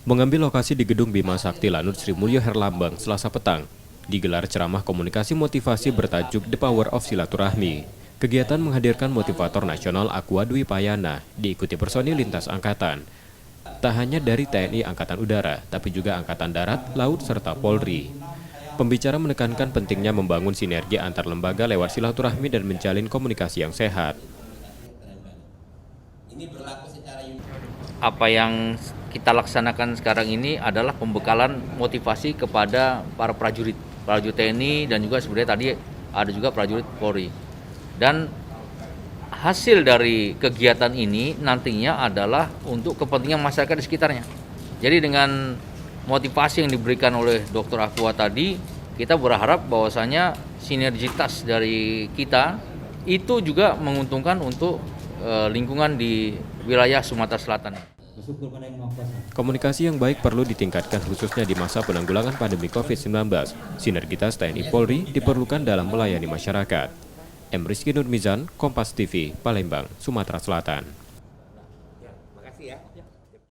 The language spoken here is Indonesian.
Mengambil lokasi di Gedung Bima Sakti Lanut Sri Mulyo Herlambang Selasa petang, digelar ceramah komunikasi motivasi bertajuk The Power of Silaturahmi. Kegiatan menghadirkan motivator nasional Aqua Dwi Payana, diikuti personil lintas angkatan. Tak hanya dari TNI Angkatan Udara, tapi juga Angkatan Darat, Laut, serta Polri. Pembicara menekankan pentingnya membangun sinergi antar lembaga lewat silaturahmi dan menjalin komunikasi yang sehat. Apa yang kita laksanakan sekarang ini adalah pembekalan motivasi kepada para prajurit TNI dan juga sebenarnya tadi ada juga prajurit Polri. Dan hasil dari kegiatan ini nantinya adalah untuk kepentingan masyarakat di sekitarnya. Jadi dengan motivasi yang diberikan oleh Dr. Aqua tadi, kita berharap bahwasanya sinergitas dari kita itu juga menguntungkan untuk lingkungan di wilayah Sumatera Selatan. Komunikasi yang baik perlu ditingkatkan khususnya di masa penanggulangan pandemi COVID-19. Sinergitas TNI Polri diperlukan dalam melayani masyarakat. M. Rizky Nurmizan, Kompas TV, Palembang, Sumatera Selatan.